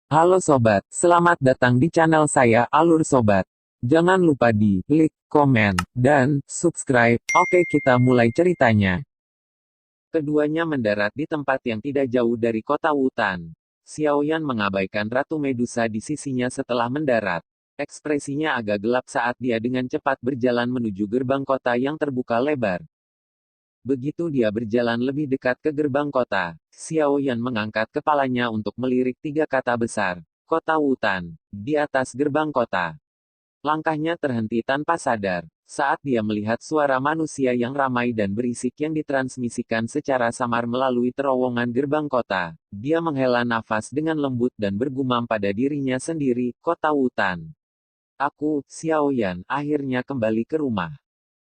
Halo sobat, selamat datang di channel saya Alur Sobat. Jangan lupa di like, komen, dan subscribe. Oke, kita mulai ceritanya. Keduanya mendarat di tempat yang tidak jauh dari kota Wutan. Xiaoyan mengabaikan Ratu Medusa di sisinya setelah mendarat. Ekspresinya agak gelap saat dia dengan cepat berjalan menuju gerbang kota yang terbuka lebar. Begitu dia berjalan lebih dekat ke gerbang kota, Xiao Yan mengangkat kepalanya untuk melirik tiga kata besar. Kota Wutan. Di atas gerbang kota. Langkahnya terhenti tanpa sadar, saat dia melihat suara manusia yang ramai dan berisik yang ditransmisikan secara samar melalui terowongan gerbang kota. Dia menghela nafas dengan lembut dan bergumam pada dirinya sendiri, Kota Wutan. Aku, Xiao Yan, akhirnya kembali ke rumah.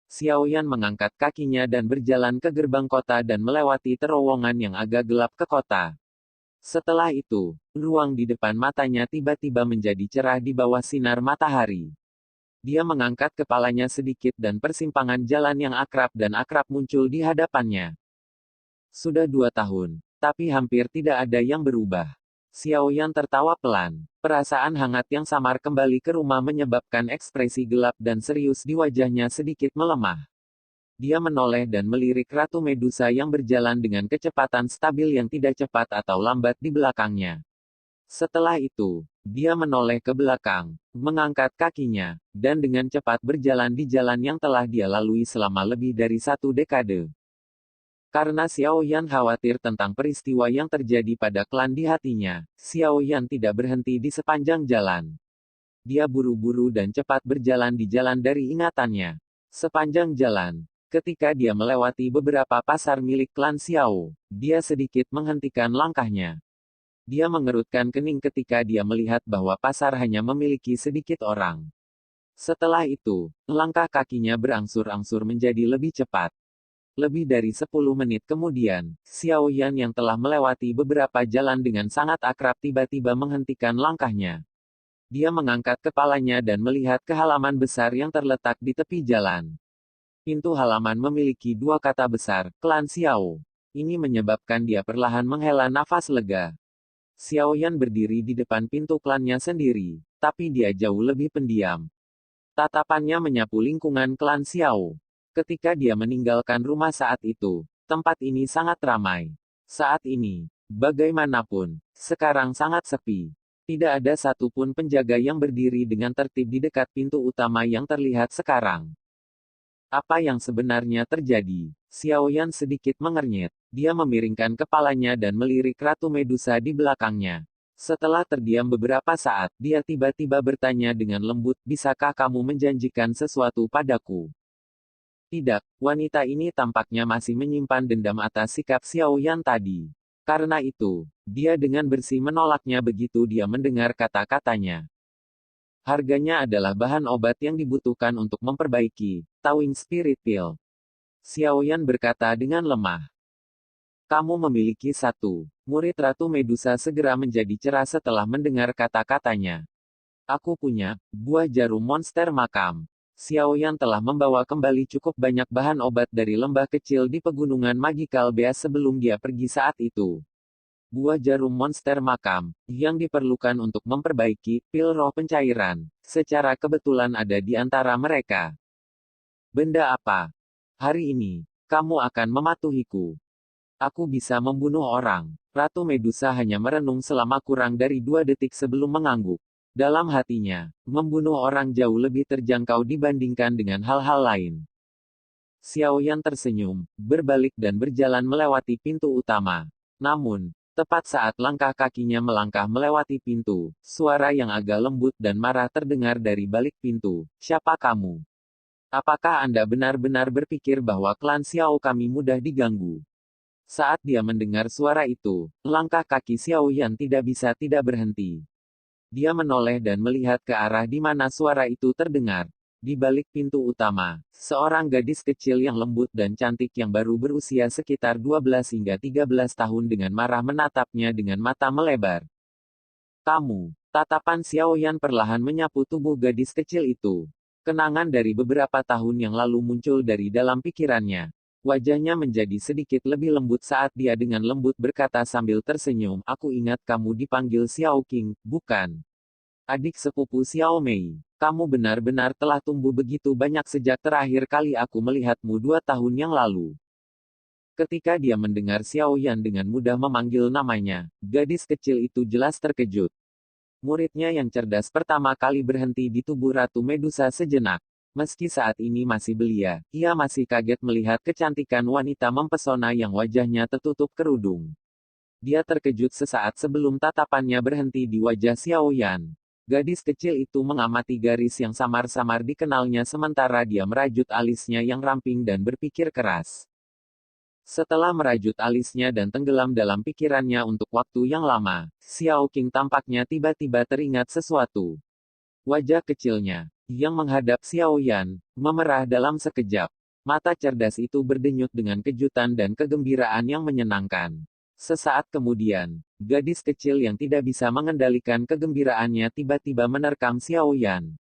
Xiaoyan mengangkat kakinya dan berjalan ke gerbang kota dan melewati terowongan yang agak gelap ke kota. Setelah itu, ruang di depan matanya tiba-tiba menjadi cerah di bawah sinar matahari. Dia mengangkat kepalanya sedikit dan persimpangan jalan yang akrab dan akrab muncul di hadapannya. Sudah 2 tahun, tapi hampir tidak ada yang berubah. Xiaoyan tertawa pelan. Perasaan hangat yang samar kembali ke rumah menyebabkan ekspresi gelap dan serius di wajahnya sedikit melemah. Dia menoleh dan melirik Ratu Medusa yang berjalan dengan kecepatan stabil yang tidak cepat atau lambat di belakangnya. Setelah itu, dia menoleh ke belakang, mengangkat kakinya, dan dengan cepat berjalan di jalan yang telah dia lalui selama lebih dari 1 dekade. Karena Xiao Yan khawatir tentang peristiwa yang terjadi pada klan di hatinya, Xiao Yan tidak berhenti di sepanjang jalan. Dia buru-buru dan cepat berjalan di jalan dari ingatannya. Sepanjang jalan, ketika dia melewati beberapa pasar milik klan Xiao, dia sedikit menghentikan langkahnya. Dia mengerutkan kening ketika dia melihat bahwa pasar hanya memiliki sedikit orang. Setelah itu, langkah kakinya berangsur-angsur menjadi lebih cepat. Lebih dari 10 menit kemudian, Xiao Yan yang telah melewati beberapa jalan dengan sangat akrab tiba-tiba menghentikan langkahnya. Dia mengangkat kepalanya dan melihat ke halaman besar yang terletak di tepi jalan. Pintu halaman memiliki 2 kata besar, Klan Xiao. Ini menyebabkan dia perlahan menghela nafas lega. Xiao Yan berdiri di depan pintu klannya sendiri, tapi dia jauh lebih pendiam. Tatapannya menyapu lingkungan klan Xiao. Ketika dia meninggalkan rumah saat itu, tempat ini sangat ramai. Saat ini, bagaimanapun, sekarang sangat sepi. Tidak ada satupun penjaga yang berdiri dengan tertib di dekat pintu utama yang terlihat sekarang. Apa yang sebenarnya terjadi? Xiao Yan sedikit mengernyit. Dia memiringkan kepalanya dan melirik Ratu Medusa di belakangnya. Setelah terdiam beberapa saat, dia tiba-tiba bertanya dengan lembut, bisakah kamu menjanjikan sesuatu padaku? Tidak, wanita ini tampaknya masih menyimpan dendam atas sikap Xiao Yan tadi. Karena itu, dia dengan bersih menolaknya begitu dia mendengar kata-katanya. Harganya adalah bahan obat yang dibutuhkan untuk memperbaiki Tawing Spirit Pill. Xiao Yan berkata dengan lemah. Kamu memiliki satu. Murid Ratu Medusa segera menjadi cerah setelah mendengar kata-katanya. Aku punya buah jarum monster makam. Xiao Yan telah membawa kembali cukup banyak bahan obat dari lembah kecil di pegunungan Magical Beast sebelum dia pergi saat itu. Buah jarum monster makam, yang diperlukan untuk memperbaiki pil roh pencairan, secara kebetulan ada di antara mereka. Benda apa? Hari ini, kamu akan mematuhiku. Aku bisa membunuh orang. Ratu Medusa hanya merenung selama kurang dari 2 detik sebelum mengangguk. Dalam hatinya, membunuh orang jauh lebih terjangkau dibandingkan dengan hal-hal lain. Xiao Yan tersenyum, berbalik dan berjalan melewati pintu utama. Namun, tepat saat langkah kakinya melangkah melewati pintu, suara yang agak lembut dan marah terdengar dari balik pintu. Siapa kamu? Apakah Anda benar-benar berpikir bahwa klan Xiao kami mudah diganggu? Saat dia mendengar suara itu, langkah kaki Xiao Yan tidak bisa tidak berhenti. Dia menoleh dan melihat ke arah di mana suara itu terdengar. Di balik pintu utama, seorang gadis kecil yang lembut dan cantik yang baru berusia sekitar 12 hingga 13 tahun dengan marah menatapnya dengan mata melebar. Kamu, tatapan Xiao Yan perlahan menyapu tubuh gadis kecil itu. Kenangan dari beberapa tahun yang lalu muncul dari dalam pikirannya. Wajahnya menjadi sedikit lebih lembut saat dia dengan lembut berkata sambil tersenyum, aku ingat kamu dipanggil Xiao King, bukan? Adik sepupu Xiao Mei. Kamu benar-benar telah tumbuh begitu banyak sejak terakhir kali aku melihatmu 2 tahun yang lalu. Ketika dia mendengar Xiao Yan dengan mudah memanggil namanya, gadis kecil itu jelas terkejut. Muridnya yang cerdas pertama kali berhenti di tubuh Ratu Medusa sejenak. Meski saat ini masih belia, ia masih kaget melihat kecantikan wanita mempesona yang wajahnya tertutup kerudung. Dia terkejut sesaat sebelum tatapannya berhenti di wajah Xiao Yan. Gadis kecil itu mengamati garis yang samar-samar dikenalnya sementara dia merajut alisnya yang ramping dan berpikir keras. Setelah merajut alisnya dan tenggelam dalam pikirannya untuk waktu yang lama, Xiao King tampaknya tiba-tiba teringat sesuatu. Wajah kecilnya, yang menghadap Xiao Yan, memerah dalam sekejap. Mata cerdas itu berdenyut dengan kejutan dan kegembiraan yang menyenangkan. Sesaat kemudian, gadis kecil yang tidak bisa mengendalikan kegembiraannya tiba-tiba menerkam Xiao Yan.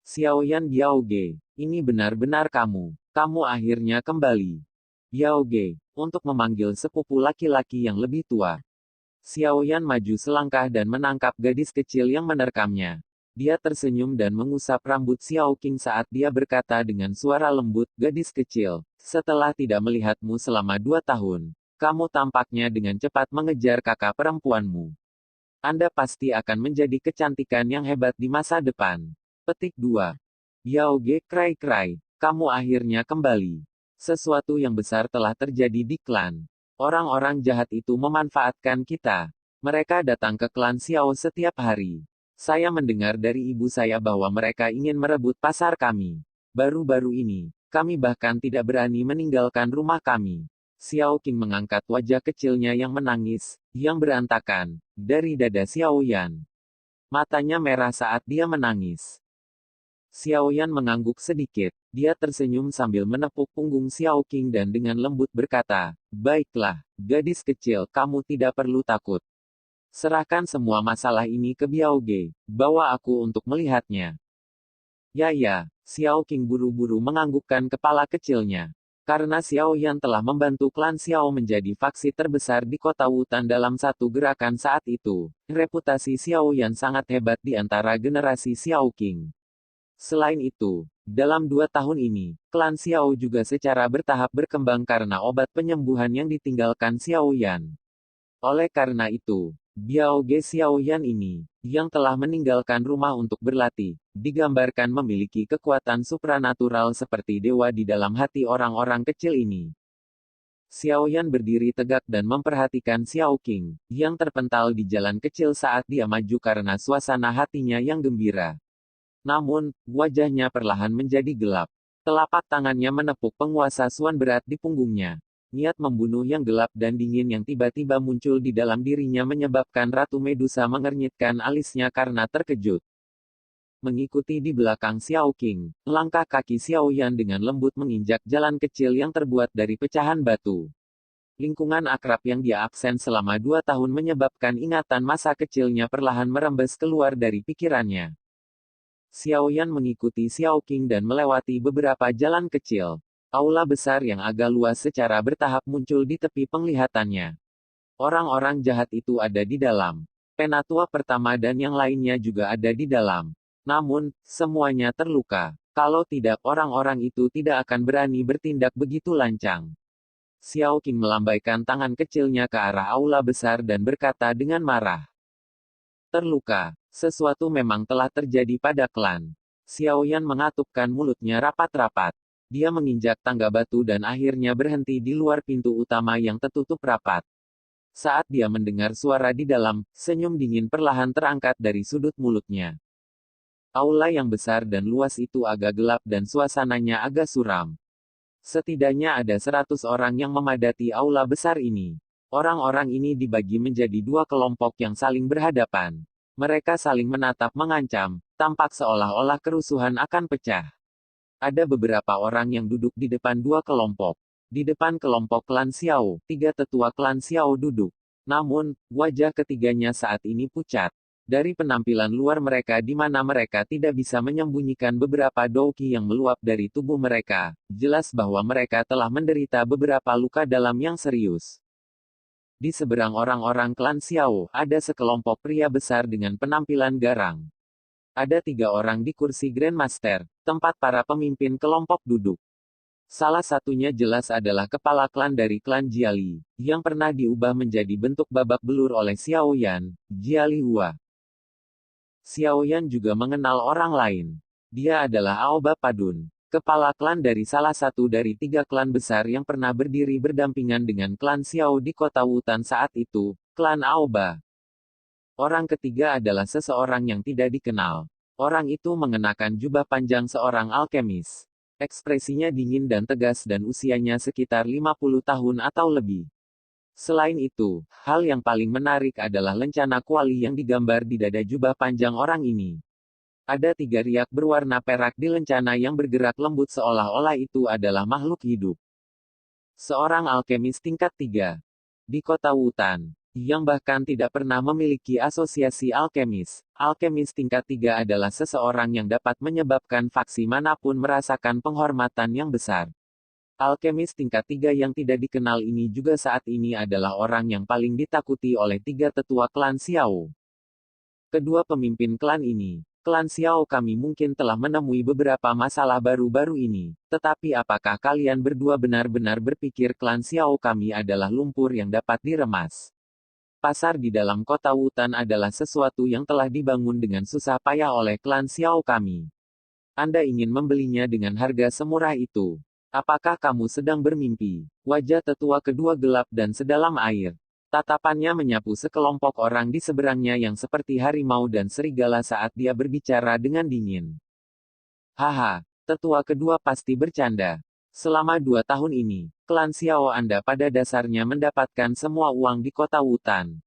Xiao Yan Biaoge, ini benar-benar kamu. Kamu akhirnya kembali. Biaoge, untuk memanggil sepupu laki-laki yang lebih tua. Xiao Yan maju selangkah dan menangkap gadis kecil yang menerkamnya. Dia tersenyum dan mengusap rambut Xiao King saat dia berkata dengan suara lembut, gadis kecil, setelah tidak melihatmu selama 2 tahun, kamu tampaknya dengan cepat mengejar kakak perempuanmu. Anda pasti akan menjadi kecantikan yang hebat di masa depan. Petik 2. Biaoge krai-krai, kamu akhirnya kembali. Sesuatu yang besar telah terjadi di klan. Orang-orang jahat itu memanfaatkan kita. Mereka datang ke klan Xiao setiap hari. Saya mendengar dari ibu saya bahwa mereka ingin merebut pasar kami. Baru-baru ini, kami bahkan tidak berani meninggalkan rumah kami. Xiao King mengangkat wajah kecilnya yang menangis, yang berantakan, dari dada Xiao Yan. Matanya merah saat dia menangis. Xiao Yan mengangguk sedikit. Dia tersenyum sambil menepuk punggung Xiao King dan dengan lembut berkata, baiklah, gadis kecil, kamu tidak perlu takut. Serahkan semua masalah ini ke Biaoge. Bawa aku untuk melihatnya. Ya, Xiao King buru-buru menganggukkan kepala kecilnya. Karena Xiao Yan telah membantu klan Xiao menjadi faksi terbesar di kota Wutan dalam satu gerakan saat itu, reputasi Xiao Yan sangat hebat di antara generasi Xiao King. Selain itu, dalam 2 tahun ini, klan Xiao juga secara bertahap berkembang karena obat penyembuhan yang ditinggalkan Xiao Yan. Oleh karena itu, Biaoge Xiao Yan ini, yang telah meninggalkan rumah untuk berlatih, digambarkan memiliki kekuatan supranatural seperti dewa di dalam hati orang-orang kecil ini. Xiao Yan berdiri tegak dan memperhatikan Xiao King, yang terpental di jalan kecil saat dia maju karena suasana hatinya yang gembira. Namun, wajahnya perlahan menjadi gelap. Telapak tangannya menepuk penguasa Suan berat di punggungnya. Niat membunuh yang gelap dan dingin yang tiba-tiba muncul di dalam dirinya menyebabkan Ratu Medusa mengernyitkan alisnya karena terkejut. Mengikuti di belakang Xiao King, langkah kaki Xiao Yan dengan lembut menginjak jalan kecil yang terbuat dari pecahan batu. Lingkungan akrab yang dia absen selama 2 tahun menyebabkan ingatan masa kecilnya perlahan merembes keluar dari pikirannya. Xiao Yan mengikuti Xiao King dan melewati beberapa jalan kecil. Aula besar yang agak luas secara bertahap muncul di tepi penglihatannya. Orang-orang jahat itu ada di dalam. Penatua pertama dan yang lainnya juga ada di dalam. Namun, semuanya terluka. Kalau tidak, orang-orang itu tidak akan berani bertindak begitu lancang. Xiao King melambaikan tangan kecilnya ke arah aula besar dan berkata dengan marah. Terluka. Sesuatu memang telah terjadi pada klan. Xiao Yan mengatupkan mulutnya rapat-rapat. Dia menginjak tangga batu dan akhirnya berhenti di luar pintu utama yang tertutup rapat. Saat dia mendengar suara di dalam, senyum dingin perlahan terangkat dari sudut mulutnya. Aula yang besar dan luas itu agak gelap dan suasananya agak suram. Setidaknya ada 100 orang yang memadati aula besar ini. Orang-orang ini dibagi menjadi 2 kelompok yang saling berhadapan. Mereka saling menatap mengancam, tampak seolah-olah kerusuhan akan pecah. Ada beberapa orang yang duduk di depan 2 kelompok. Di depan kelompok klan Xiao, 3 tetua klan Xiao duduk. Namun, wajah ketiganya saat ini pucat. Dari penampilan luar mereka di mana mereka tidak bisa menyembunyikan beberapa douki yang meluap dari tubuh mereka, jelas bahwa mereka telah menderita beberapa luka dalam yang serius. Di seberang orang-orang klan Xiao, ada sekelompok pria besar dengan penampilan garang. Ada 3 orang di kursi Grandmaster, tempat para pemimpin kelompok duduk. Salah satunya jelas adalah kepala klan dari klan Jiali, yang pernah diubah menjadi bentuk babak belur oleh Xiao Yan, Jiali Hua. Xiao Yan juga mengenal orang lain. Dia adalah Aoba Padun, kepala klan dari salah satu dari 3 klan besar yang pernah berdiri berdampingan dengan klan Xiao di kota Wutan saat itu, klan Aoba. Orang ketiga adalah seseorang yang tidak dikenal. Orang itu mengenakan jubah panjang seorang alkemis. Ekspresinya dingin dan tegas dan usianya sekitar 50 tahun atau lebih. Selain itu, hal yang paling menarik adalah lencana kuali yang digambar di dada jubah panjang orang ini. Ada 3 riak berwarna perak di lencana yang bergerak lembut seolah-olah itu adalah makhluk hidup. Seorang alkemis tingkat 3. Di kota Wutan, yang bahkan tidak pernah memiliki asosiasi alkemis. Alkemis tingkat 3 adalah seseorang yang dapat menyebabkan faksi manapun merasakan penghormatan yang besar. Alkemis tingkat 3 yang tidak dikenal ini juga saat ini adalah orang yang paling ditakuti oleh 3 tetua klan Xiao. Kedua pemimpin klan ini, klan Xiao kami mungkin telah menemui beberapa masalah baru-baru ini, tetapi apakah kalian berdua benar-benar berpikir klan Xiao kami adalah lumpur yang dapat diremas? Pasar di dalam kota Wutan adalah sesuatu yang telah dibangun dengan susah payah oleh klan Xiao kami. Anda ingin membelinya dengan harga semurah itu? Apakah kamu sedang bermimpi? Wajah tetua kedua gelap dan sedalam air. Tatapannya menyapu sekelompok orang di seberangnya yang seperti harimau dan serigala saat dia berbicara dengan dingin. Haha, tetua kedua pasti bercanda. Selama 2 tahun ini, klan Xiao Anda pada dasarnya mendapatkan semua uang di kota Wutan.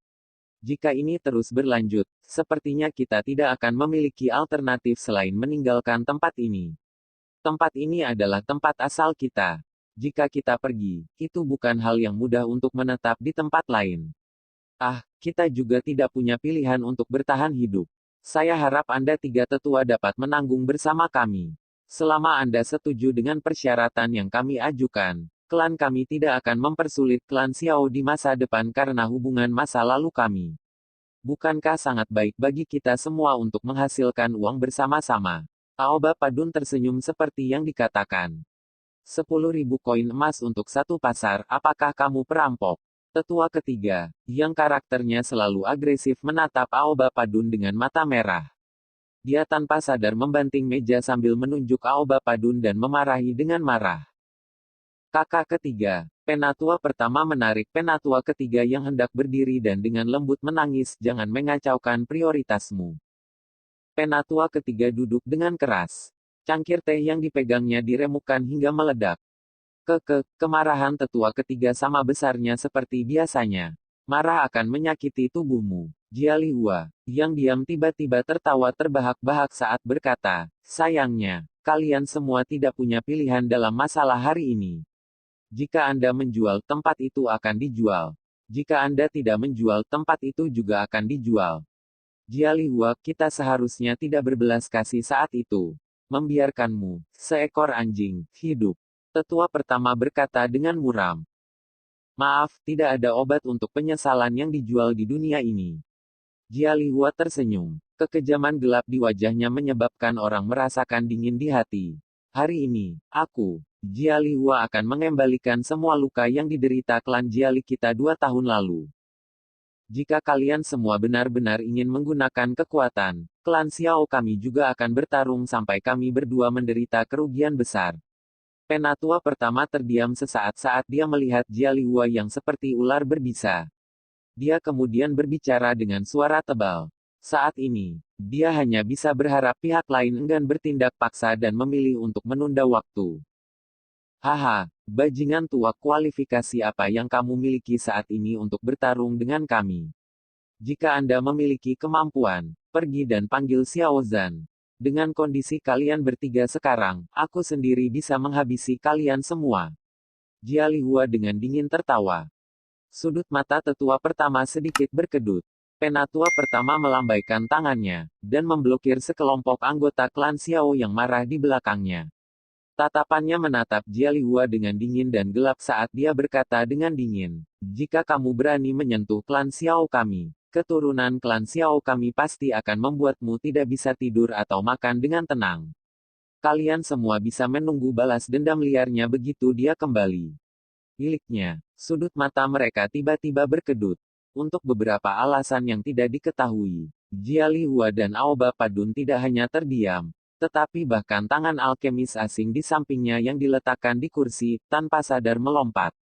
Jika ini terus berlanjut, sepertinya kita tidak akan memiliki alternatif selain meninggalkan tempat ini. Tempat ini adalah tempat asal kita. Jika kita pergi, itu bukan hal yang mudah untuk menetap di tempat lain. Kita juga tidak punya pilihan untuk bertahan hidup. Saya harap Anda 3 tetua dapat menanggung bersama kami. Selama Anda setuju dengan persyaratan yang kami ajukan, klan kami tidak akan mempersulit klan Xiao di masa depan karena hubungan masa lalu kami. Bukankah sangat baik bagi kita semua untuk menghasilkan uang bersama-sama? Aoba Padun tersenyum seperti yang dikatakan. 10.000 koin emas untuk 1 pasar, apakah kamu perampok? Tetua ketiga, yang karakternya selalu agresif menatap Aoba Padun dengan mata merah. Dia tanpa sadar membanting meja sambil menunjuk Aoba Padun dan memarahi dengan marah. Kakak ketiga, penatua pertama menarik penatua ketiga yang hendak berdiri dan dengan lembut menangis, jangan mengacaukan prioritasmu. Penatua ketiga duduk dengan keras. Cangkir teh yang dipegangnya diremukkan hingga meledak. Kemarahan tetua ketiga sama besarnya seperti biasanya. Marah akan menyakiti tubuhmu. Jiali Hua, yang diam tiba-tiba tertawa terbahak-bahak saat berkata, sayangnya, kalian semua tidak punya pilihan dalam masalah hari ini. Jika Anda menjual, tempat itu akan dijual. Jika Anda tidak menjual, tempat itu juga akan dijual. Jiali Hua, kita seharusnya tidak berbelas kasih saat itu. Membiarkanmu, seekor anjing, hidup. Tetua pertama berkata dengan muram. Maaf, tidak ada obat untuk penyesalan yang dijual di dunia ini. Jiali Hua tersenyum. Kekejaman gelap di wajahnya menyebabkan orang merasakan dingin di hati. Hari ini, aku, Jiali Hua akan mengembalikan semua luka yang diderita klan Jiali kita 2 tahun lalu. Jika kalian semua benar-benar ingin menggunakan kekuatan, klan Xiao kami juga akan bertarung sampai kami berdua menderita kerugian besar. Penatua pertama terdiam sesaat saat dia melihat Jiali Hua yang seperti ular berbisa. Dia kemudian berbicara dengan suara tebal. Saat ini, dia hanya bisa berharap pihak lain enggan bertindak paksa dan memilih untuk menunda waktu. Haha, bajingan tua, kualifikasi apa yang kamu miliki saat ini untuk bertarung dengan kami? Jika Anda memiliki kemampuan, pergi dan panggil Xiao Zhan. Dengan kondisi kalian bertiga sekarang, aku sendiri bisa menghabisi kalian semua. Jiali Hua dengan dingin tertawa. Sudut mata tetua pertama sedikit berkedut. Penatua pertama melambaikan tangannya, dan memblokir sekelompok anggota klan Xiao yang marah di belakangnya. Tatapannya menatap Jia Lihua dengan dingin dan gelap saat dia berkata dengan dingin, "Jika kamu berani menyentuh klan Xiao kami, keturunan klan Xiao kami pasti akan membuatmu tidak bisa tidur atau makan dengan tenang. Kalian semua bisa menunggu balas dendam liarnya begitu dia kembali." Iliknya, sudut mata mereka tiba-tiba berkedut. Untuk beberapa alasan yang tidak diketahui, Jia Lihua dan Aoba Padun tidak hanya terdiam, tetapi bahkan tangan alkemis asing di sampingnya yang diletakkan di kursi, tanpa sadar melompat.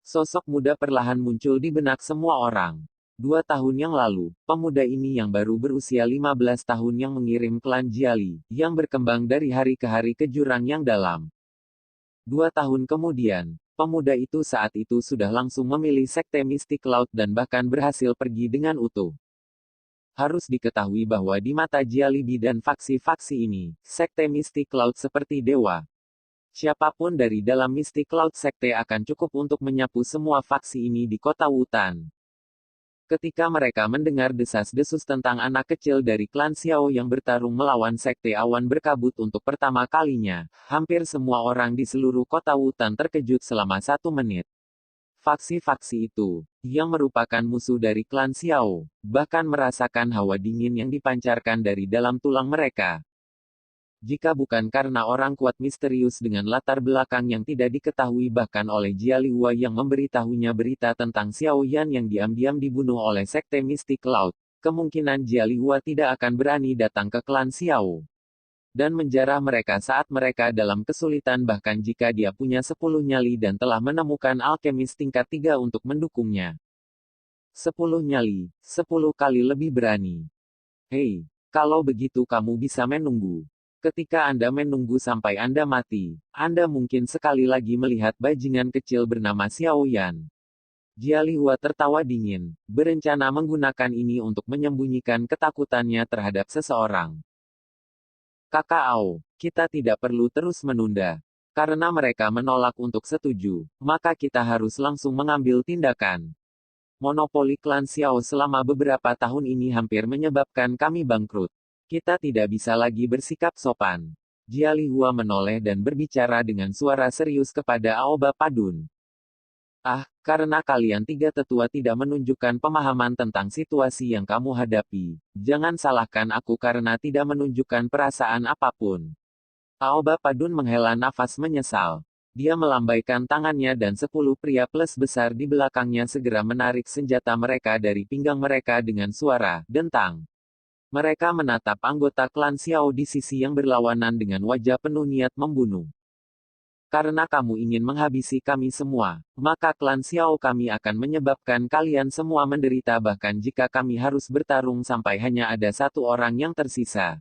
Sosok muda perlahan muncul di benak semua orang. 2 tahun yang lalu, pemuda ini yang baru berusia 15 tahun yang mengirim klan Jiali, yang berkembang dari hari ke hari ke jurang yang dalam. 2 tahun kemudian, pemuda itu saat itu sudah langsung memilih sekte mistik laut dan bahkan berhasil pergi dengan utuh. Harus diketahui bahwa di mata Jialibi dan faksi-faksi ini, sekte mistik laut seperti dewa. Siapapun dari dalam mistik laut sekte akan cukup untuk menyapu semua faksi ini di kota Wutan. Ketika mereka mendengar desas-desus tentang anak kecil dari klan Xiao yang bertarung melawan sekte awan berkabut untuk pertama kalinya, hampir semua orang di seluruh kota Wutan terkejut selama 1 menit. Faksi-faksi itu, yang merupakan musuh dari klan Xiao, bahkan merasakan hawa dingin yang dipancarkan dari dalam tulang mereka. Jika bukan karena orang kuat misterius dengan latar belakang yang tidak diketahui bahkan oleh Jia Lihua yang memberitahunya berita tentang Xiao Yan yang diam-diam dibunuh oleh sekte mistik laut, kemungkinan Jia Lihua tidak akan berani datang ke klan Xiao dan menjarah mereka saat mereka dalam kesulitan bahkan jika dia punya 10 nyali dan telah menemukan alkemis tingkat 3 untuk mendukungnya. 10 nyali, 10 kali lebih berani. Hei, kalau begitu kamu bisa menunggu. Ketika Anda menunggu sampai Anda mati, Anda mungkin sekali lagi melihat bajingan kecil bernama Xiao Yan. Jia Lihua tertawa dingin, berencana menggunakan ini untuk menyembunyikan ketakutannya terhadap seseorang. Kakak Ao, kita tidak perlu terus menunda. Karena mereka menolak untuk setuju, maka kita harus langsung mengambil tindakan. Monopoli klan Xiao selama beberapa tahun ini hampir menyebabkan kami bangkrut. Kita tidak bisa lagi bersikap sopan. Jia Lihua menoleh dan berbicara dengan suara serius kepada Aoba Padun. Karena kalian 3 tetua tidak menunjukkan pemahaman tentang situasi yang kamu hadapi, jangan salahkan aku karena tidak menunjukkan perasaan apapun. Aoba Padun menghela nafas menyesal. Dia melambaikan tangannya dan 10 pria plus besar di belakangnya segera menarik senjata mereka dari pinggang mereka dengan suara dentang. Mereka menatap anggota klan Xiao di sisi yang berlawanan dengan wajah penuh niat membunuh. Karena kamu ingin menghabisi kami semua, maka klan Xiao kami akan menyebabkan kalian semua menderita bahkan jika kami harus bertarung sampai hanya ada 1 orang yang tersisa.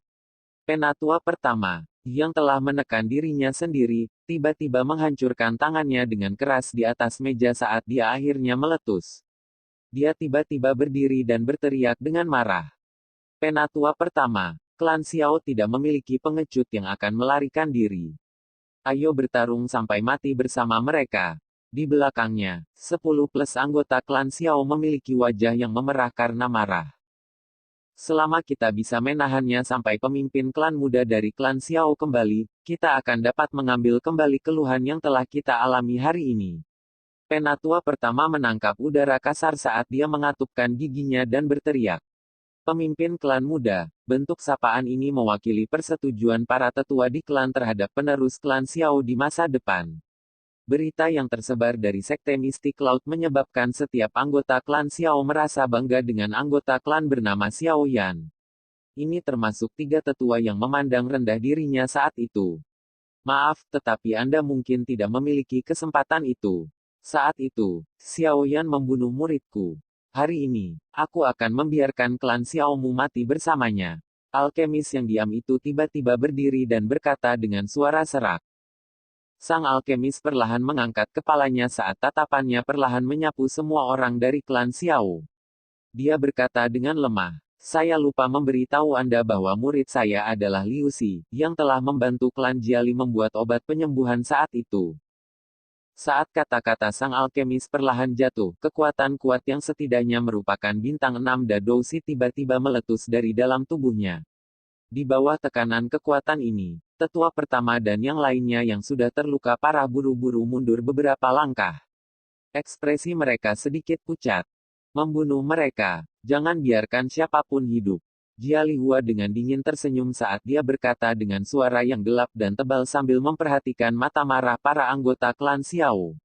Penatua pertama, yang telah menekan dirinya sendiri, tiba-tiba menghancurkan tangannya dengan keras di atas meja saat dia akhirnya meletus. Dia tiba-tiba berdiri dan berteriak dengan marah. Penatua pertama, klan Xiao tidak memiliki pengecut yang akan melarikan diri. Ayo bertarung sampai mati bersama mereka. Di belakangnya, 10 plus anggota klan Xiao memiliki wajah yang memerah karena marah. Selama kita bisa menahannya sampai pemimpin klan muda dari klan Xiao kembali, kita akan dapat mengambil kembali keluhan yang telah kita alami hari ini. Penatua pertama menangkap udara kasar saat dia mengatupkan giginya dan berteriak. Pemimpin klan muda, bentuk sapaan ini mewakili persetujuan para tetua di klan terhadap penerus klan Xiao di masa depan. Berita yang tersebar dari sekte mistik laut menyebabkan setiap anggota klan Xiao merasa bangga dengan anggota klan bernama Xiao Yan. Ini termasuk 3 tetua yang memandang rendah dirinya saat itu. Maaf, tetapi Anda mungkin tidak memiliki kesempatan itu. Saat itu, Xiao Yan membunuh muridku. Hari ini, aku akan membiarkan klan Xiaomu mati bersamanya. Alkemis yang diam itu tiba-tiba berdiri dan berkata dengan suara serak. Sang alkemis perlahan mengangkat kepalanya saat tatapannya perlahan menyapu semua orang dari klan Xiao. Dia berkata dengan lemah, saya lupa memberitahu Anda bahwa murid saya adalah Liu Xi, yang telah membantu klan Jiali membuat obat penyembuhan saat itu. Saat kata-kata sang alkemis perlahan jatuh, kekuatan kuat yang setidaknya merupakan bintang 6 Dadoushi tiba-tiba meletus dari dalam tubuhnya. Di bawah tekanan kekuatan ini, tetua pertama dan yang lainnya yang sudah terluka parah buru-buru mundur beberapa langkah. Ekspresi mereka sedikit pucat. Membunuh mereka. Jangan biarkan siapapun hidup. Jia Lihua dengan dingin tersenyum saat dia berkata dengan suara yang gelap dan tebal sambil memperhatikan mata marah para anggota klan Xiao.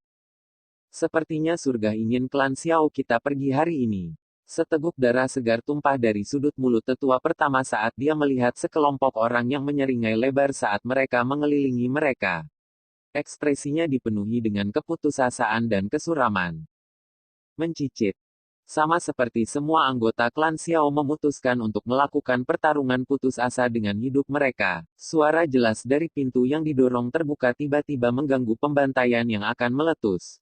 Sepertinya surga ingin klan Xiao kita pergi hari ini. Seteguk darah segar tumpah dari sudut mulut tetua pertama saat dia melihat sekelompok orang yang menyeringai lebar saat mereka mengelilingi mereka. Ekspresinya dipenuhi dengan keputusasaan dan kesuraman. Mencicit. Sama seperti semua anggota klan Xiao memutuskan untuk melakukan pertarungan putus asa dengan hidup mereka, suara jelas dari pintu yang didorong terbuka tiba-tiba mengganggu pembantaian yang akan meletus.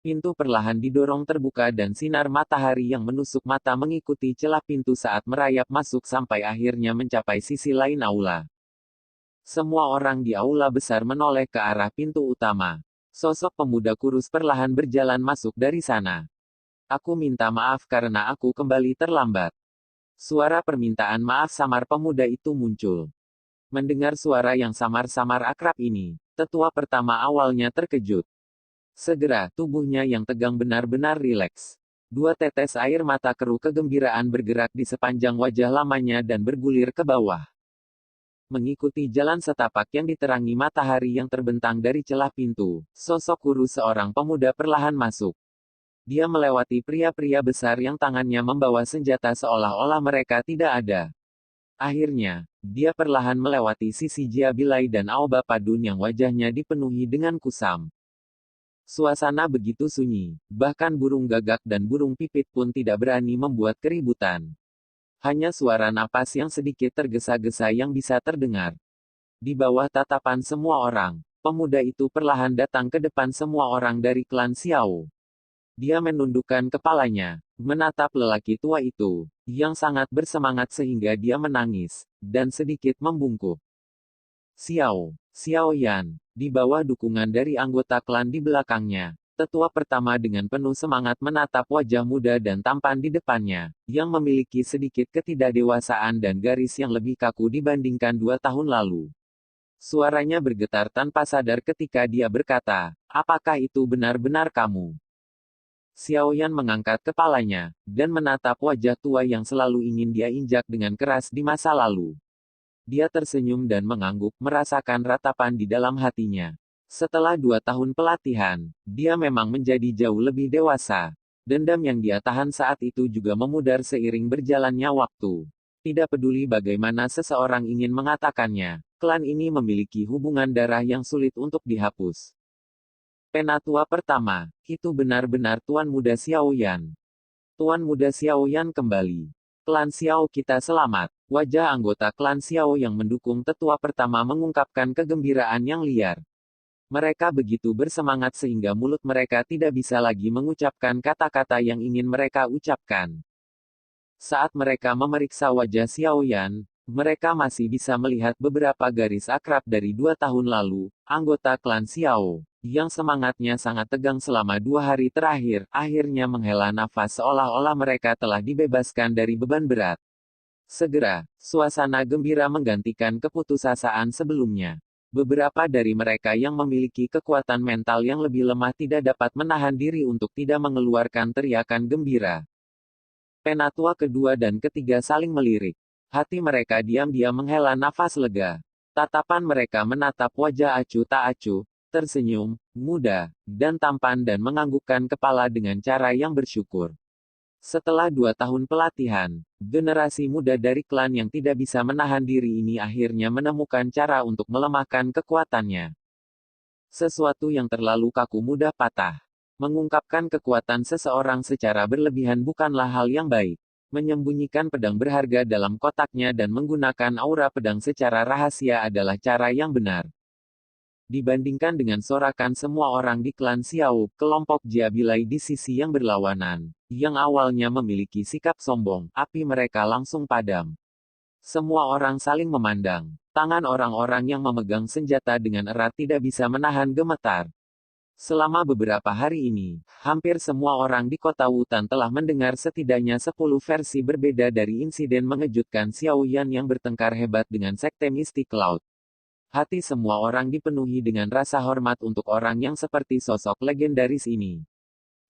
Pintu perlahan didorong terbuka dan sinar matahari yang menusuk mata mengikuti celah pintu saat merayap masuk sampai akhirnya mencapai sisi lain aula. Semua orang di aula besar menoleh ke arah pintu utama. Sosok pemuda kurus perlahan berjalan masuk dari sana. Aku minta maaf karena aku kembali terlambat. Suara permintaan maaf samar pemuda itu muncul. Mendengar suara yang samar-samar akrab ini, tetua pertama awalnya terkejut. Segera, tubuhnya yang tegang benar-benar rileks. Dua tetes air mata keruh kegembiraan bergerak di sepanjang wajah lamanya dan bergulir ke bawah. Mengikuti jalan setapak yang diterangi matahari yang terbentang dari celah pintu, sosok kurus seorang pemuda perlahan masuk. Dia melewati pria-pria besar yang tangannya membawa senjata seolah-olah mereka tidak ada. Akhirnya, dia perlahan melewati sisi Jia Bilai dan Aoba Padun yang wajahnya dipenuhi dengan kusam. Suasana begitu sunyi, bahkan burung gagak dan burung pipit pun tidak berani membuat keributan. Hanya suara napas yang sedikit tergesa-gesa yang bisa terdengar. Di bawah tatapan semua orang, pemuda itu perlahan datang ke depan semua orang dari klan Xiao. Dia menundukkan kepalanya, menatap lelaki tua itu, yang sangat bersemangat sehingga dia menangis, dan sedikit membungkuk. Xiao Yan, di bawah dukungan dari anggota klan di belakangnya, tetua pertama dengan penuh semangat menatap wajah muda dan tampan di depannya, yang memiliki sedikit ketidakdewasaan dan garis yang lebih kaku dibandingkan 2 tahun lalu. Suaranya bergetar tanpa sadar ketika dia berkata, "Apakah itu benar-benar kamu?" Xiao Yan mengangkat kepalanya, dan menatap wajah tua yang selalu ingin dia injak dengan keras di masa lalu. Dia tersenyum dan mengangguk, merasakan ratapan di dalam hatinya. Setelah 2 tahun pelatihan, dia memang menjadi jauh lebih dewasa. Dendam yang dia tahan saat itu juga memudar seiring berjalannya waktu. Tidak peduli bagaimana seseorang ingin mengatakannya, klan ini memiliki hubungan darah yang sulit untuk dihapus. Penatua pertama, itu benar-benar Tuan Muda Xiao Yan. Tuan Muda Xiao Yan kembali. Klan Xiao kita selamat. Wajah anggota klan Xiao yang mendukung tetua pertama mengungkapkan kegembiraan yang liar. Mereka begitu bersemangat sehingga mulut mereka tidak bisa lagi mengucapkan kata-kata yang ingin mereka ucapkan. Saat mereka memeriksa wajah Xiao Yan, mereka masih bisa melihat beberapa garis akrab dari 2 tahun lalu, anggota klan Xiao, yang semangatnya sangat tegang selama 2 hari terakhir, akhirnya menghela nafas seolah-olah mereka telah dibebaskan dari beban berat. Segera, suasana gembira menggantikan keputusasaan sebelumnya. Beberapa dari mereka yang memiliki kekuatan mental yang lebih lemah tidak dapat menahan diri untuk tidak mengeluarkan teriakan gembira. Penatua kedua dan ketiga saling melirik. Hati mereka diam-diam menghela nafas lega. Tatapan mereka menatap wajah acuh tak acuh, tersenyum, muda, dan tampan dan menganggukkan kepala dengan cara yang bersyukur. Setelah 2 tahun pelatihan, generasi muda dari klan yang tidak bisa menahan diri ini akhirnya menemukan cara untuk melemahkan kekuatannya. Sesuatu yang terlalu kaku mudah patah. Mengungkapkan kekuatan seseorang secara berlebihan bukanlah hal yang baik. Menyembunyikan pedang berharga dalam kotaknya dan menggunakan aura pedang secara rahasia adalah cara yang benar. Dibandingkan dengan sorakan semua orang di klan Xiao, kelompok Jia Bilai di sisi yang berlawanan, yang awalnya memiliki sikap sombong, api mereka langsung padam. Semua orang saling memandang. Tangan orang-orang yang memegang senjata dengan erat tidak bisa menahan gemetar. Selama beberapa hari ini, hampir semua orang di kota Wutan telah mendengar setidaknya 10 versi berbeda dari insiden mengejutkan Xiao Yan yang bertengkar hebat dengan sekte mistik laut. Hati semua orang dipenuhi dengan rasa hormat untuk orang yang seperti sosok legendaris ini.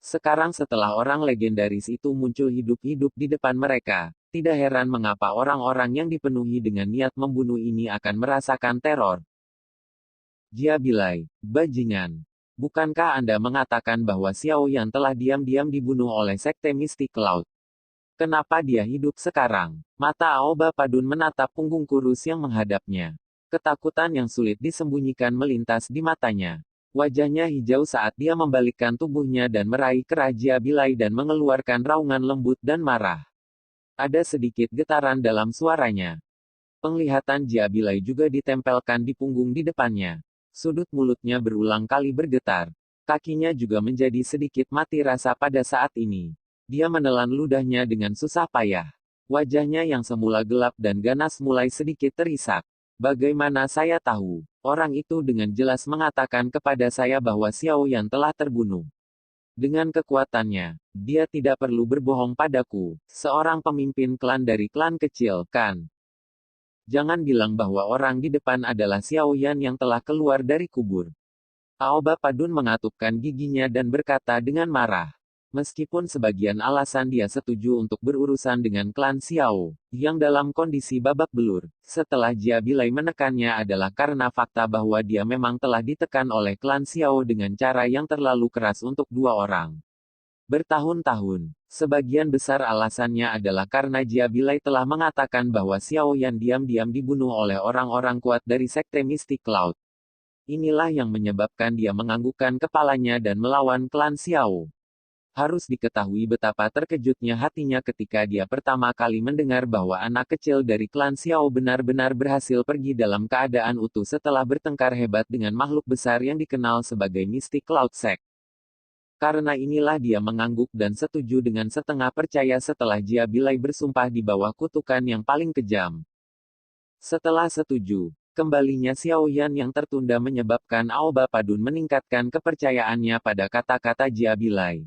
Sekarang setelah orang legendaris itu muncul hidup-hidup di depan mereka, tidak heran mengapa orang-orang yang dipenuhi dengan niat membunuh ini akan merasakan teror. Jia Bilai, bajingan. Bukankah Anda mengatakan bahwa Xiao Yan telah diam-diam dibunuh oleh sekte mistik laut? Kenapa dia hidup sekarang? Mata Aoba Padun menatap punggung kurus yang menghadapnya. Ketakutan yang sulit disembunyikan melintas di matanya. Wajahnya hijau saat dia membalikkan tubuhnya dan meraih kerah Jia Bilai dan mengeluarkan raungan lembut dan marah. Ada sedikit getaran dalam suaranya. Penglihatan Jia Bilai juga ditempelkan di punggung di depannya. Sudut mulutnya berulang kali bergetar. Kakinya juga menjadi sedikit mati rasa pada saat ini. Dia menelan ludahnya dengan susah payah. Wajahnya yang semula gelap dan ganas mulai sedikit terisak. Bagaimana saya tahu? Orang itu dengan jelas mengatakan kepada saya bahwa Xiao Yan telah terbunuh. Dengan kekuatannya, dia tidak perlu berbohong padaku. Seorang pemimpin klan dari klan kecil, kan? Jangan bilang bahwa orang di depan adalah Xiao Yan yang telah keluar dari kubur. Aoba Padun mengatupkan giginya dan berkata dengan marah. Meskipun sebagian alasan dia setuju untuk berurusan dengan klan Xiao, yang dalam kondisi babak belur, setelah Jia Bilai menekannya adalah karena fakta bahwa dia memang telah ditekan oleh klan Xiao dengan cara yang terlalu keras untuk dua orang. Bertahun-tahun, sebagian besar alasannya adalah karena Jia Bilai telah mengatakan bahwa Xiao Yan diam-diam dibunuh oleh orang-orang kuat dari sekte mistik laut. Inilah yang menyebabkan dia menganggukkan kepalanya dan melawan klan Xiao. Harus diketahui betapa terkejutnya hatinya ketika dia pertama kali mendengar bahwa anak kecil dari klan Xiao benar-benar berhasil pergi dalam keadaan utuh setelah bertengkar hebat dengan makhluk besar yang dikenal sebagai Mystic Cloud Sect. Karena inilah dia mengangguk dan setuju dengan setengah percaya setelah Jia Bilai bersumpah di bawah kutukan yang paling kejam. Setelah setuju, kembalinya Xiao Yan yang tertunda menyebabkan Aoba Padun meningkatkan kepercayaannya pada kata-kata Jia Bilai.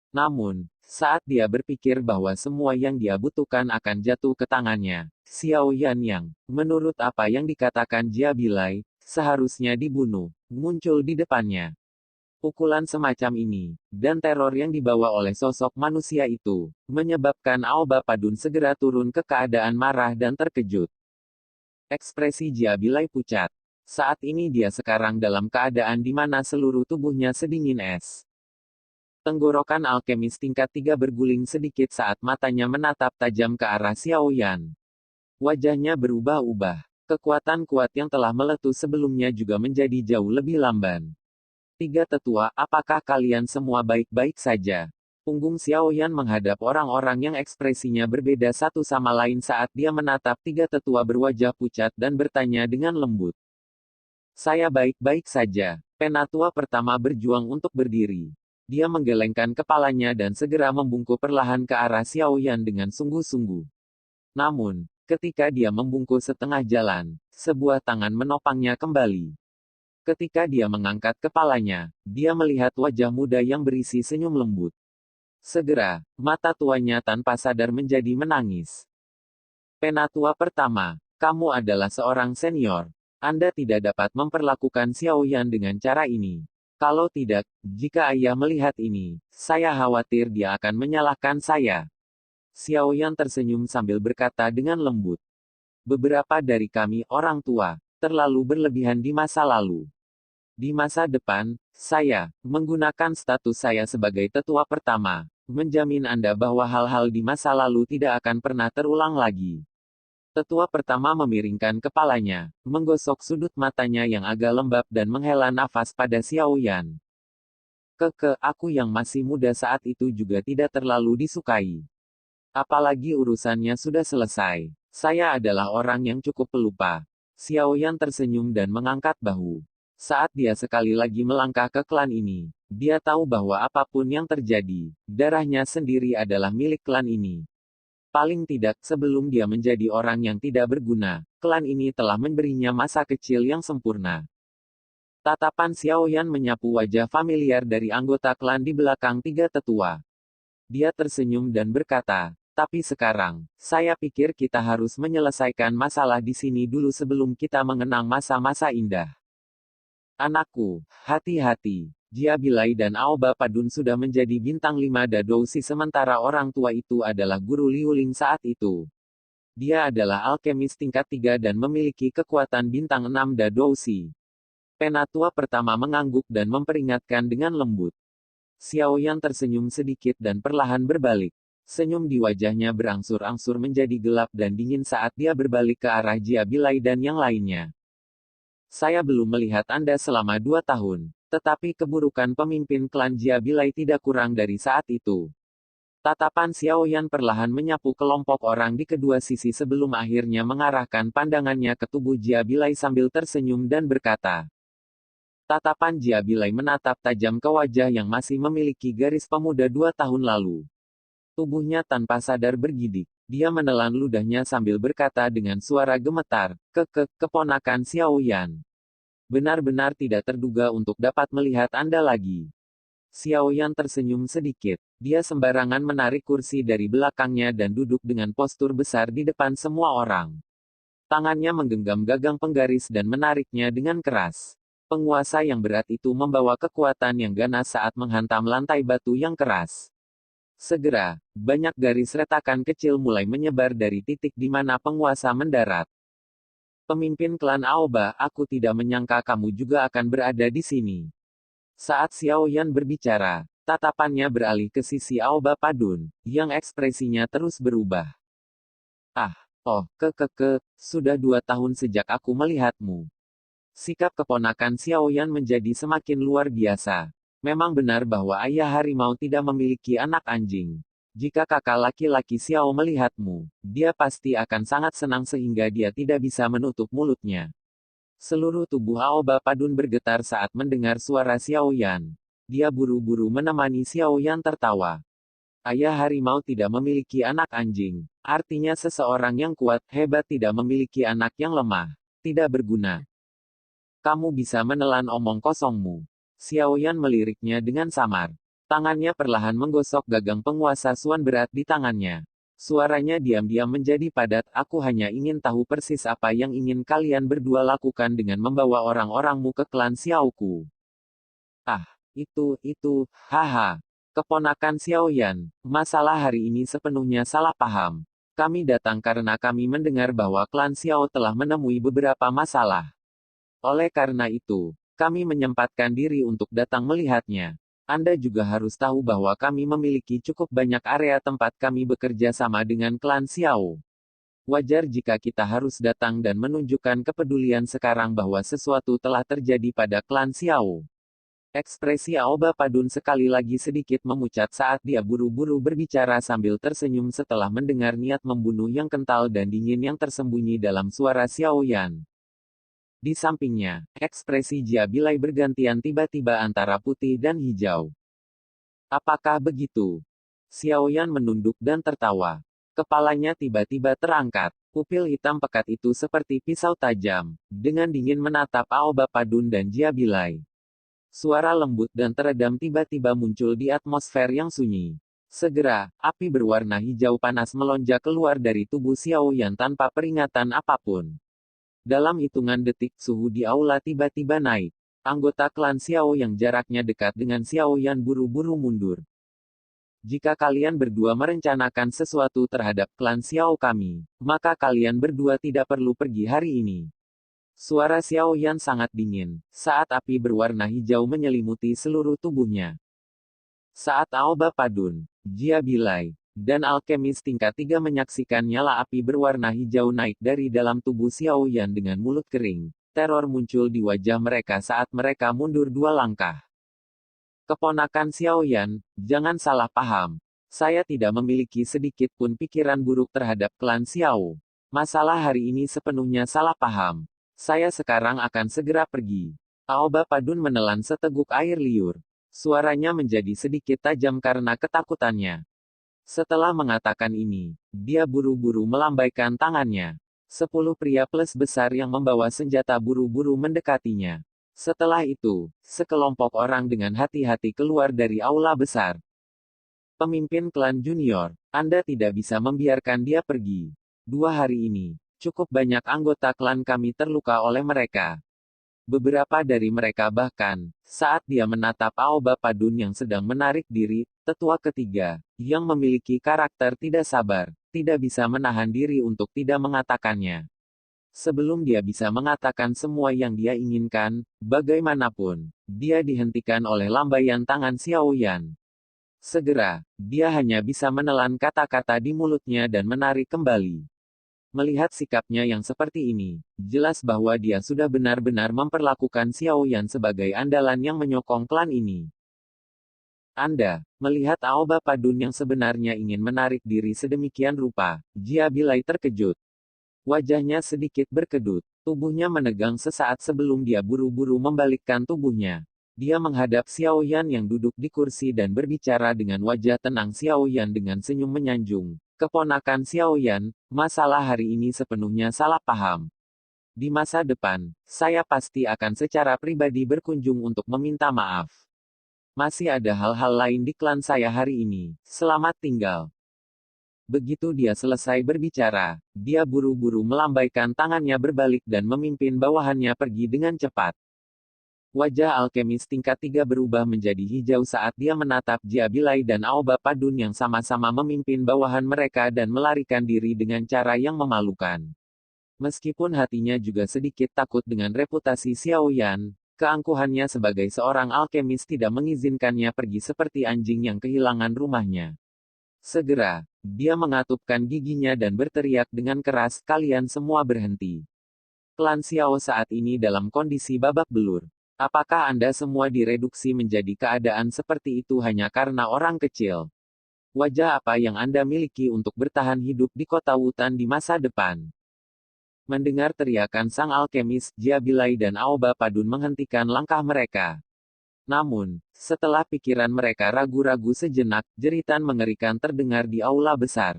Namun, saat dia berpikir bahwa semua yang dia butuhkan akan jatuh ke tangannya, Xiao Yan yang, menurut apa yang dikatakan Jia Bilai, seharusnya dibunuh, muncul di depannya. Pukulan semacam ini, dan teror yang dibawa oleh sosok manusia itu, menyebabkan Aoba Padun segera turun ke keadaan marah dan terkejut. Ekspresi Jia Bilai pucat. Saat ini dia sekarang dalam keadaan di mana seluruh tubuhnya sedingin es. Tenggorokan alkemis tingkat 3 berguling sedikit saat matanya menatap tajam ke arah Xiao Yan. Wajahnya berubah-ubah. Kekuatan kuat yang telah meletus sebelumnya juga menjadi jauh lebih lamban. Tiga tetua, apakah kalian semua baik-baik saja? Punggung Xiao Yan menghadap orang-orang yang ekspresinya berbeda satu sama lain saat dia menatap tiga tetua berwajah pucat dan bertanya dengan lembut. Saya baik-baik saja. Penatua pertama berjuang untuk berdiri. Dia menggelengkan kepalanya dan segera membungkuk perlahan ke arah Xiao Yan dengan sungguh-sungguh. Namun, ketika dia membungkuk setengah jalan, sebuah tangan menopangnya kembali. Ketika dia mengangkat kepalanya, dia melihat wajah muda yang berisi senyum lembut. Segera, mata tuanya tanpa sadar menjadi menangis. Penatua pertama, kamu adalah seorang senior. Anda tidak dapat memperlakukan Xiao Yan dengan cara ini. Kalau tidak, jika ayah melihat ini, saya khawatir dia akan menyalahkan saya. Xiao Yan tersenyum sambil berkata dengan lembut. Beberapa dari kami, orang tua, terlalu berlebihan di masa lalu. Di masa depan, saya, menggunakan status saya sebagai tetua pertama, menjamin Anda bahwa hal-hal di masa lalu tidak akan pernah terulang lagi. Tetua pertama memiringkan kepalanya, menggosok sudut matanya yang agak lembab dan menghela nafas pada Xiao Yan. Aku yang masih muda saat itu juga tidak terlalu disukai. Apalagi urusannya sudah selesai. Saya adalah orang yang cukup pelupa. Xiao Yan tersenyum dan mengangkat bahu. Saat dia sekali lagi melangkah ke klan ini, dia tahu bahwa apapun yang terjadi, darahnya sendiri adalah milik klan ini. Paling tidak, sebelum dia menjadi orang yang tidak berguna, klan ini telah memberinya masa kecil yang sempurna. Tatapan Xiaoyan menyapu wajah familiar dari anggota klan di belakang tiga tetua. Dia tersenyum dan berkata, tapi sekarang, saya pikir kita harus menyelesaikan masalah di sini dulu sebelum kita mengenang masa-masa indah. Anakku, hati-hati. Jia Bilai dan Aoba Padun sudah menjadi bintang 5 Dadousi sementara orang tua itu adalah guru Liuling saat itu. Dia adalah alkemis tingkat 3 dan memiliki kekuatan bintang 6 Dadousi. Penatua pertama mengangguk dan memperingatkan dengan lembut. Xiaoyan tersenyum sedikit dan perlahan berbalik. Senyum di wajahnya berangsur-angsur menjadi gelap dan dingin saat dia berbalik ke arah Jia Bilai dan yang lainnya. Saya belum melihat Anda selama 2 tahun, tetapi keburukan pemimpin klan Jia Bilai tidak kurang dari saat itu. Tatapan Xiaoyan perlahan menyapu kelompok orang di kedua sisi sebelum akhirnya mengarahkan pandangannya ke tubuh Jia Bilai sambil tersenyum dan berkata. Tatapan Jia Bilai menatap tajam ke wajah yang masih memiliki garis pemuda 2 tahun lalu. Tubuhnya tanpa sadar bergidik. Dia menelan ludahnya sambil berkata dengan suara gemetar, keponakan Xiaoyan. Benar-benar tidak terduga untuk dapat melihat Anda lagi. Xiaoyan tersenyum sedikit. Dia sembarangan menarik kursi dari belakangnya dan duduk dengan postur besar di depan semua orang. Tangannya menggenggam gagang penggaris dan menariknya dengan keras. Penguasa yang berat itu membawa kekuatan yang ganas saat menghantam lantai batu yang keras. Segera, banyak garis retakan kecil mulai menyebar dari titik di mana penguasa mendarat. Pemimpin klan Aoba, aku tidak menyangka kamu juga akan berada di sini. Saat Xiaoyan berbicara, tatapannya beralih ke sisi Aoba Padun, yang ekspresinya terus berubah. Sudah 2 tahun sejak aku melihatmu. Sikap keponakan Xiaoyan menjadi semakin luar biasa. Memang benar bahwa ayah harimau tidak memiliki anak anjing. Jika kakak laki-laki Xiao melihatmu, dia pasti akan sangat senang sehingga dia tidak bisa menutup mulutnya. Seluruh tubuh Aoba Padun bergetar saat mendengar suara Xiaoyan. Dia buru-buru menemani Xiaoyan tertawa. Ayah harimau tidak memiliki anak anjing. Artinya seseorang yang kuat, hebat tidak memiliki anak yang lemah. Tidak berguna. Kamu bisa menelan omong kosongmu. Xiaoyan meliriknya dengan samar. Tangannya perlahan menggosok gagang penguasa Suan berat di tangannya. Suaranya diam-diam menjadi padat, aku hanya ingin tahu persis apa yang ingin kalian berdua lakukan dengan membawa orang-orangmu ke klan Xiaoku. Haha. Keponakan Xiaoyan, masalah hari ini sepenuhnya salah paham. Kami datang karena kami mendengar bahwa klan Xiao telah menemui beberapa masalah. Oleh karena itu, kami menyempatkan diri untuk datang melihatnya. Anda juga harus tahu bahwa kami memiliki cukup banyak area tempat kami bekerja sama dengan klan Xiao. Wajar jika kita harus datang dan menunjukkan kepedulian sekarang bahwa sesuatu telah terjadi pada klan Xiao. Ekspresi Aoba Padun sekali lagi sedikit memucat saat dia buru-buru berbicara sambil tersenyum setelah mendengar niat membunuh yang kental dan dingin yang tersembunyi dalam suara Xiaoyan. Di sampingnya, ekspresi Jia Bilai bergantian tiba-tiba antara putih dan hijau. Apakah begitu? Xiaoyan menunduk dan tertawa. Kepalanya tiba-tiba terangkat. Pupil hitam pekat itu seperti pisau tajam, dengan dingin menatap Aoba Padun dan Jia Bilai. Suara lembut dan teredam tiba-tiba muncul di atmosfer yang sunyi. Segera, api berwarna hijau panas melonjak keluar dari tubuh Xiaoyan tanpa peringatan apapun. Dalam hitungan detik, suhu di aula tiba-tiba naik. Anggota klan Xiao yang jaraknya dekat dengan Xiaoyan buru-buru mundur. Jika kalian berdua merencanakan sesuatu terhadap klan Xiao kami, maka kalian berdua tidak perlu pergi hari ini. Suara Xiaoyan sangat dingin, saat api berwarna hijau menyelimuti seluruh tubuhnya. Saat Aoba Padun, Jia Bilai, dan alkemis tingkat 3 menyaksikan nyala api berwarna hijau naik dari dalam tubuh Xiaoyan dengan mulut kering. Teror muncul di wajah mereka saat mereka mundur 2 langkah. Keponakan Xiaoyan, jangan salah paham. Saya tidak memiliki sedikit pun pikiran buruk terhadap klan Xiao. Masalah hari ini sepenuhnya salah paham. Saya sekarang akan segera pergi. Aoba Padun menelan seteguk air liur. Suaranya menjadi sedikit tajam karena ketakutannya. Setelah mengatakan ini, dia buru-buru melambaikan tangannya. 10 pria plus besar yang membawa senjata buru-buru mendekatinya. Setelah itu, sekelompok orang dengan hati-hati keluar dari aula besar. Pemimpin klan junior, Anda tidak bisa membiarkan dia pergi. 2 hari ini, cukup banyak anggota klan kami terluka oleh mereka. Beberapa dari mereka bahkan, saat dia menatap Aoba Padun yang sedang menarik diri, tetua ketiga, yang memiliki karakter tidak sabar, tidak bisa menahan diri untuk tidak mengatakannya. Sebelum dia bisa mengatakan semua yang dia inginkan, bagaimanapun, dia dihentikan oleh lambaian tangan Xiao Yan. Segera, dia hanya bisa menelan kata-kata di mulutnya dan menarik kembali. Melihat sikapnya yang seperti ini, jelas bahwa dia sudah benar-benar memperlakukan Xiao Yan sebagai andalan yang menyokong klan ini. Anda melihat Aoba Padun yang sebenarnya ingin menarik diri sedemikian rupa. Jia Bilai terkejut. Wajahnya sedikit berkedut. Tubuhnya menegang sesaat sebelum dia buru-buru membalikkan tubuhnya. Dia menghadap Xiao Yan yang duduk di kursi dan berbicara dengan wajah tenang. Xiao Yan dengan senyum menyanjung. Keponakan Xiao Yan, masalah hari ini sepenuhnya salah paham. Di masa depan, saya pasti akan secara pribadi berkunjung untuk meminta maaf. Masih ada hal-hal lain di klan saya hari ini. Selamat tinggal. Begitu dia selesai berbicara, dia buru-buru melambaikan tangannya berbalik dan memimpin bawahannya pergi dengan cepat. Wajah alkemis tingkat 3 berubah menjadi hijau saat dia menatap Jia Bilai dan Aoba Padun yang sama-sama memimpin bawahan mereka dan melarikan diri dengan cara yang memalukan. Meskipun hatinya juga sedikit takut dengan reputasi Xiao Yan, keangkuhannya sebagai seorang alkemis tidak mengizinkannya pergi seperti anjing yang kehilangan rumahnya. Segera, dia mengatupkan giginya dan berteriak dengan keras, "Kalian semua berhenti. Klan Xiao saat ini dalam kondisi babak belur. Apakah Anda semua direduksi menjadi keadaan seperti itu hanya karena orang kecil? Wajah apa yang Anda miliki untuk bertahan hidup di kota Wutan di masa depan?" Mendengar teriakan sang alkemis, Jia Bilai dan Aoba Padun menghentikan langkah mereka. Namun, setelah pikiran mereka ragu-ragu sejenak, jeritan mengerikan terdengar di aula besar.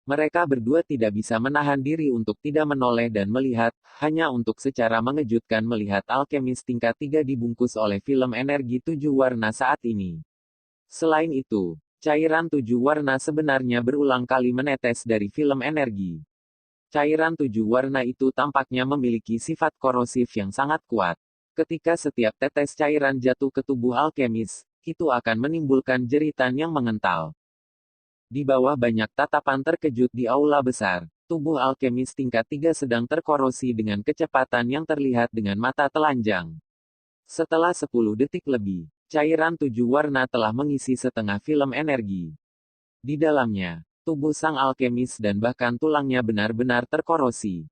Mereka berdua tidak bisa menahan diri untuk tidak menoleh dan melihat, hanya untuk secara mengejutkan melihat alkemis tingkat 3 dibungkus oleh film energi 7 warna saat ini. Selain itu, cairan 7 warna sebenarnya berulang kali menetes dari film energi. Cairan 7 warna itu tampaknya memiliki sifat korosif yang sangat kuat. Ketika setiap tetes cairan jatuh ke tubuh alkemis, itu akan menimbulkan jeritan yang mengental. Di bawah banyak tatapan terkejut di aula besar, tubuh alkemis tingkat 3 sedang terkorosi dengan kecepatan yang terlihat dengan mata telanjang. Setelah 10 detik lebih, cairan 7 warna telah mengisi setengah film energi. Di dalamnya, tubuh sang alkemis dan bahkan tulangnya benar-benar terkorosi.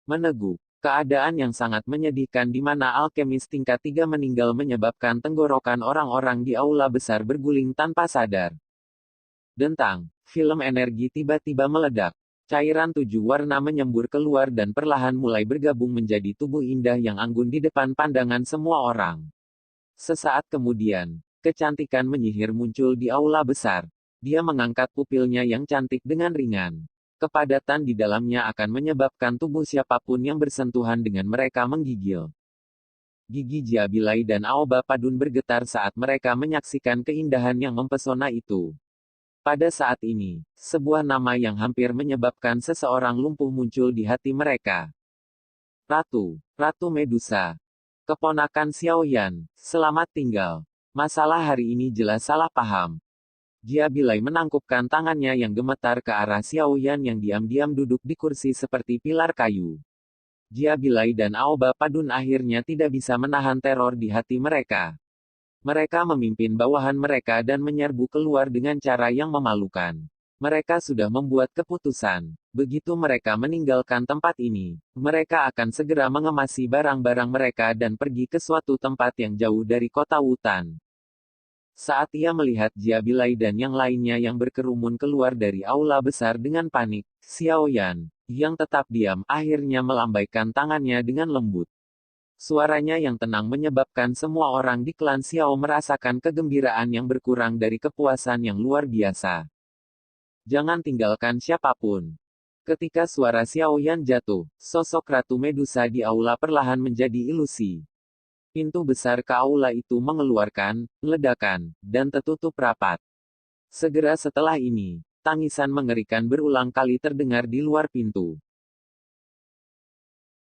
Meneguk, keadaan yang sangat menyedihkan di mana alkemis tingkat 3 meninggal menyebabkan tenggorokan orang-orang di aula besar berguling tanpa sadar. Dentang, film energi tiba-tiba meledak. Cairan 7 warna menyembur keluar dan perlahan mulai bergabung menjadi tubuh indah yang anggun di depan pandangan semua orang. Sesaat kemudian, kecantikan menyihir muncul di aula besar. Dia mengangkat pupilnya yang cantik dengan ringan. Kepadatan di dalamnya akan menyebabkan tubuh siapapun yang bersentuhan dengan mereka menggigil. Gigi Jia Bilai dan Aoba Padun bergetar saat mereka menyaksikan keindahan yang mempesona itu. Pada saat ini, sebuah nama yang hampir menyebabkan seseorang lumpuh muncul di hati mereka. Ratu Medusa. Keponakan Xiao Yan, selamat tinggal. Masalah hari ini jelas salah paham. Jia Bilai menangkupkan tangannya yang gemetar ke arah Xiao Yan yang diam-diam duduk di kursi seperti pilar kayu. Jia Bilai dan Aoba Padun akhirnya tidak bisa menahan teror di hati mereka. Mereka memimpin bawahan mereka dan menyerbu keluar dengan cara yang memalukan. Mereka sudah membuat keputusan. Begitu mereka meninggalkan tempat ini, mereka akan segera mengemasi barang-barang mereka dan pergi ke suatu tempat yang jauh dari kota Wutan. Saat ia melihat Jia Bilai dan yang lainnya yang berkerumun keluar dari aula besar dengan panik, Xiao Yan, yang tetap diam, akhirnya melambaikan tangannya dengan lembut. Suaranya yang tenang menyebabkan semua orang di klan Xiao merasakan kegembiraan yang berkurang dari kepuasan yang luar biasa. Jangan tinggalkan siapapun. Ketika suara Xiao Yan jatuh, sosok Ratu Medusa di aula perlahan menjadi ilusi. Pintu besar ke aula itu mengeluarkan ledakan dan tertutup rapat. Segera setelah ini, tangisan mengerikan berulang kali terdengar di luar pintu.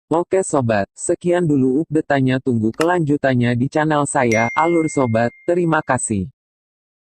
Oke sobat, sekian dulu update-nya, tunggu kelanjutannya di channel saya, Alur Sobat. Terima kasih.